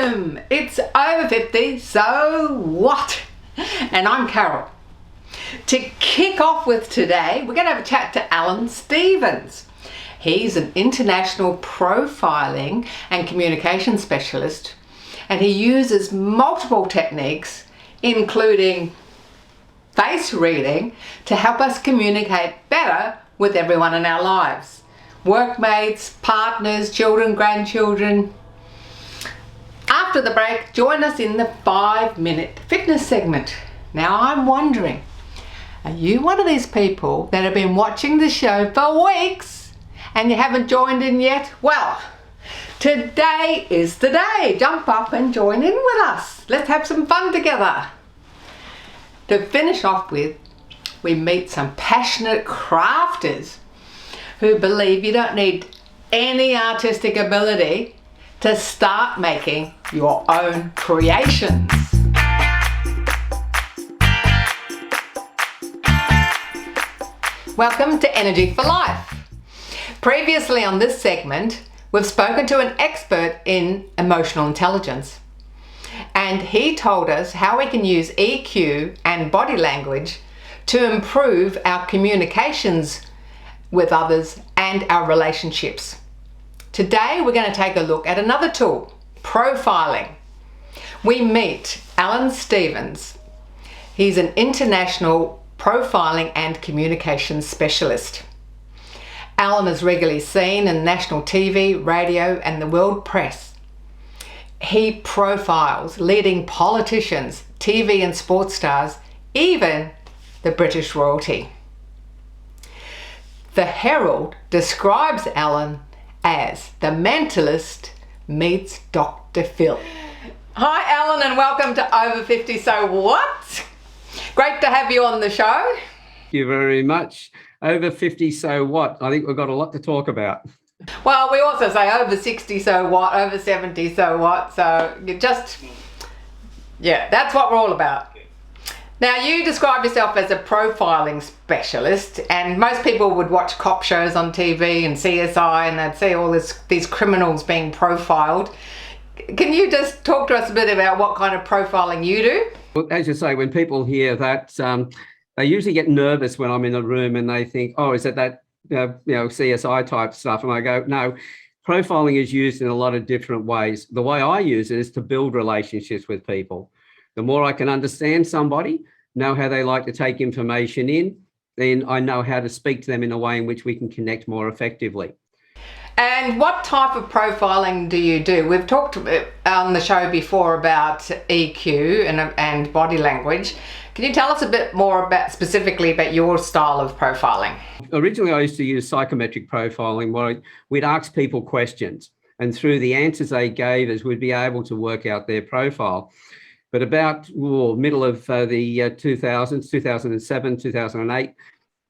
Boom! It's over 50, so what? And I'm Carol. To kick off with today, we're going to have a chat to Alan Stevens. He's an international profiling and communication specialist, and he uses multiple techniques, including face reading, to help us communicate better with everyone in our lives. Workmates, partners, children, grandchildren. After the break, join us in the 5-minute fitness segment. Now I'm wondering, are you one of these people that have been watching the show for weeks and you haven't joined in yet? Well, today is the day. Jump up and join in with us. Let's have some fun together. To finish off with, we meet some passionate crafters who believe you don't need any artistic ability to start making your own creations. Welcome to Energy for Life. Previously on this segment, we've spoken to an expert in emotional intelligence, and he told us how we can use EQ and body language to improve our communications with others and our relationships. Today we're going to take a look at another tool, profiling. We meet Alan Stevens. He's an international profiling and communications specialist. Alan is regularly seen in national TV, radio and the world press. He profiles leading politicians, TV and sports stars, even the British royalty. The Herald describes Alan as the mentalist meets Dr. Phil. Hi Alan, and welcome to Over 50 So What? Great to have you on the show. Thank you very much. Over 50 So What? I think we've got a lot to talk about. Well, we also say over 60 so what, over 70 so what, so you just, yeah, that's what we're all about. Now, you describe yourself as a profiling specialist, and most people would watch cop shows on TV and CSI and they'd see all these criminals being profiled. Can you just talk to us a bit about what kind of profiling you do? Well, as you say, when people hear that, they usually get nervous when I'm in a room and they think, oh, is it that CSI type stuff? And I go, no, profiling is used in a lot of different ways. The way I use it is to build relationships with people. The more I can understand somebody, know how they like to take information in, then I know how to speak to them in a way in which we can connect more effectively. And what type of profiling do you do? We've talked on the show before about EQ and body language. Can you tell us a bit more specifically about your style of profiling? Originally, I used to use psychometric profiling, where we'd ask people questions, and through the answers they gave us, we'd be able to work out their profile. But about middle of the 2000s, 2007, 2008,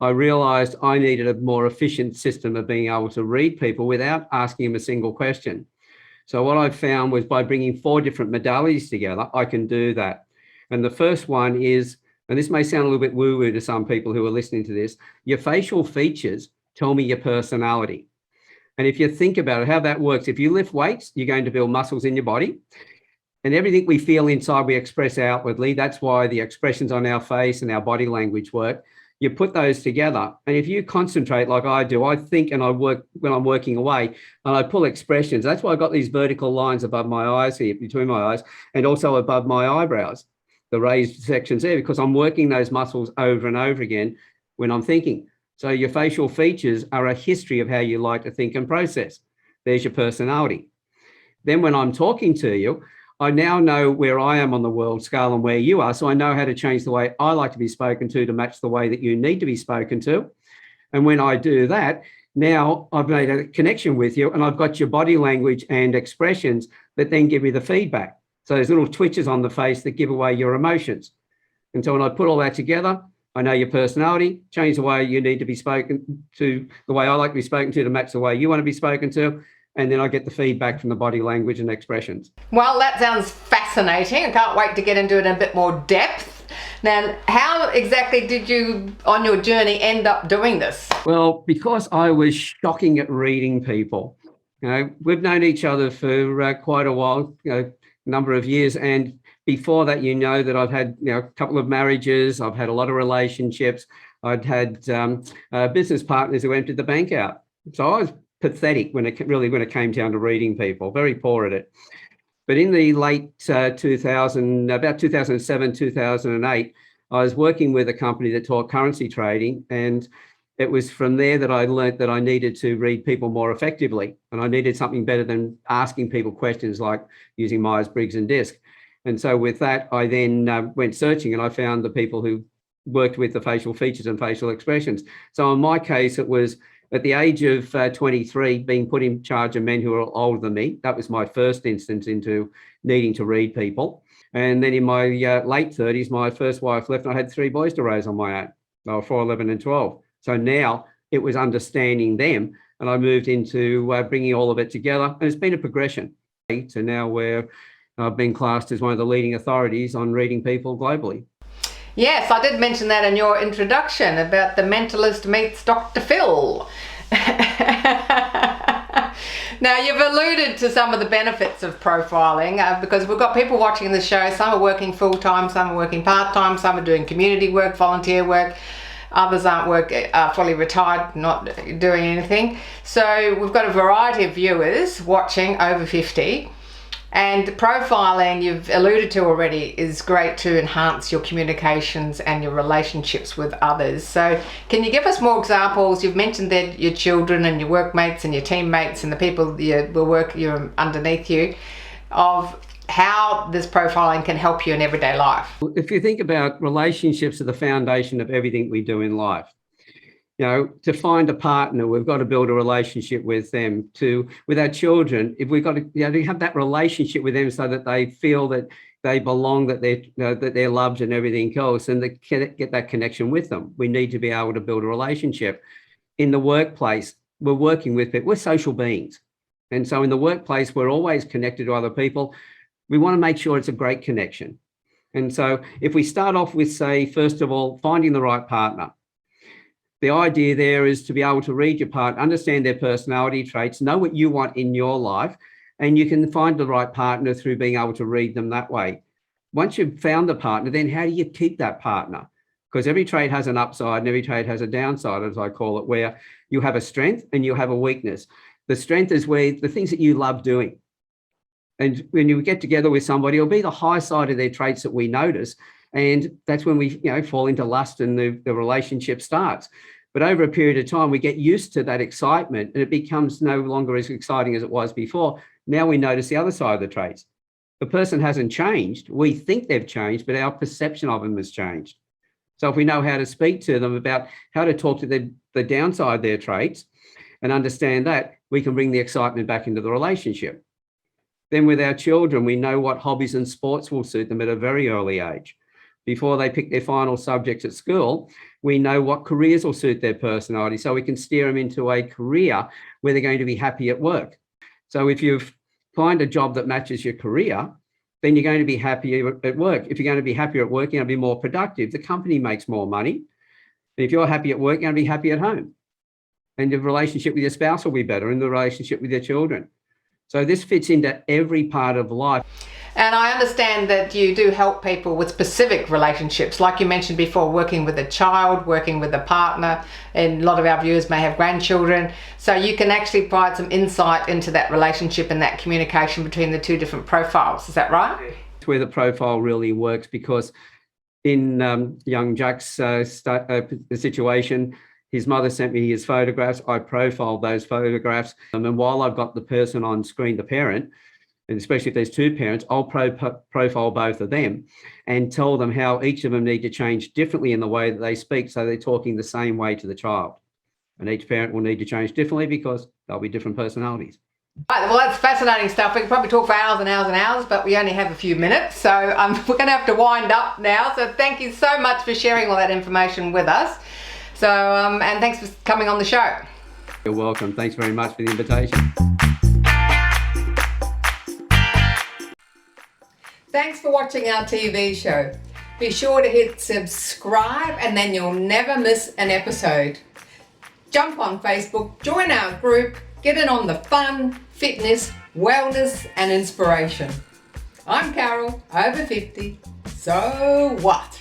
I realised I needed a more efficient system of being able to read people without asking them a single question. So what I found was by bringing 4 different modalities together, I can do that. And the first one is, and this may sound a little bit woo-woo to some people who are listening to this, your facial features tell me your personality. And if you think about it, how that works, if you lift weights, you're going to build muscles in your body. And everything we feel inside, we express outwardly. That's why the expressions on our face and our body language work. You put those together. And if you concentrate like I do, I think and I work when I'm working away, and I pull expressions. That's why I've got these vertical lines above my eyes here, between my eyes, and also above my eyebrows, the raised sections there, because I'm working those muscles over and over again when I'm thinking. So your facial features are a history of how you like to think and process. There's your personality. Then when I'm talking to you, I now know where I am on the world scale and where you are, so I know how to change the way I like to be spoken to match the way that you need to be spoken to. And when I do that, now I've made a connection with you, and I've got your body language and expressions that then give me the feedback. So there's little twitches on the face that give away your emotions. And so when I put all that together, I know your personality, change the way you need to be spoken to, the way I like to be spoken to match the way you want to be spoken to. And then I get the feedback from the body language and expressions. Well, that sounds fascinating. I can't wait to get into it in a bit more depth. Now, how exactly did you, on your journey, end up doing this? Well, because I was shocking at reading people. We've known each other for quite a while, number of years. And before that, you know that I've had a couple of marriages, I've had a lot of relationships, I'd had business partners who emptied the bank out. So I was pathetic when it came down to reading people, very poor at it. But in the late 2000, about 2007, 2008, I was working with a company that taught currency trading, and it was from there that I learned that I needed to read people more effectively, and I needed something better than asking people questions like using Myers-Briggs and DISC. And so with that, I then went searching, and I found the people who worked with the facial features and facial expressions. So in my case, it was at the age of 23, being put in charge of men who were older than me. That was my first instance into needing to read people. And then in my late 30s, my first wife left, and I had 3 boys to raise on my own. They were 4, 11 and 12. So now it was understanding them, and I moved into bringing all of it together. And it's been a progression to now where I've been classed as one of the leading authorities on reading people globally. Yes, I did mention that in your introduction about the mentalist meets Dr. Phil. Now, you've alluded to some of the benefits of profiling because we've got people watching the show. Some are working full-time, some are working part-time, some are doing community work, volunteer work. Others are fully retired, not doing anything. So we've got a variety of viewers watching over 50. And profiling, you've alluded to already, is great to enhance your communications and your relationships with others. So can you give us more examples? You've mentioned that your children and your workmates and your teammates and the people you're underneath you, of how this profiling can help you in everyday life. If you think about relationships are the foundation of everything we do in life. To find a partner, we've got to build a relationship with them. With our children, if we've got to have that relationship with them so that they feel that they belong, that they're loved and everything else, and get that connection with them, we need to be able to build a relationship. In the workplace, we're working with people. We're social beings. And so in the workplace, we're always connected to other people. We want to make sure it's a great connection. And so if we start off with, say, first of all, finding the right partner, the idea there is to be able to read your partner, understand their personality traits, know what you want in your life, and you can find the right partner through being able to read them that way. Once you've found the partner, then how do you keep that partner? Because every trait has an upside and every trait has a downside, as I call it, where you have a strength and you have a weakness. The strength is where the things that you love doing. And when you get together with somebody, it'll be the high side of their traits that we notice. And that's when we fall into lust and the relationship starts. But over a period of time, we get used to that excitement and it becomes no longer as exciting as it was before. Now we notice the other side of the traits. The person hasn't changed. We think they've changed, but our perception of them has changed. So if we know how to speak to them about how to talk to the downside of their traits and understand that, we can bring the excitement back into the relationship. Then with our children, we know what hobbies and sports will suit them at a very early age. Before they pick their final subjects at school, we know what careers will suit their personality. So we can steer them into a career where they're going to be happy at work. So if you find a job that matches your career, then you're going to be happier at work. If you're going to be happier at work, you're going to be more productive. The company makes more money. And if you're happy at work, you're going to be happy at home. And the relationship with your spouse will be better, and the relationship with your children. So this fits into every part of life. And I understand that you do help people with specific relationships, like you mentioned before, working with a child, working with a partner, and a lot of our viewers may have grandchildren. So you can actually provide some insight into that relationship and that communication between the two different profiles. Is that right? It's where the profile really works, because in young Jack's situation, his mother sent me his photographs. I profiled those photographs. And while I've got the person on screen, the parent, and especially if there's 2 parents, I'll profile both of them and tell them how each of them need to change differently in the way that they speak, so they're talking the same way to the child. And each parent will need to change differently because they'll be different personalities. Right, well, that's fascinating stuff. We could probably talk for hours and hours and hours, but we only have a few minutes. So we're going to have to wind up now. So thank you so much for sharing all that information with us. So, and thanks for coming on the show. You're welcome. Thanks very much for the invitation. Thanks for watching our TV show. Be sure to hit subscribe and then you'll never miss an episode. Jump on Facebook, join our group, get in on the fun, fitness, wellness and inspiration. I'm Carol, over 50. So what?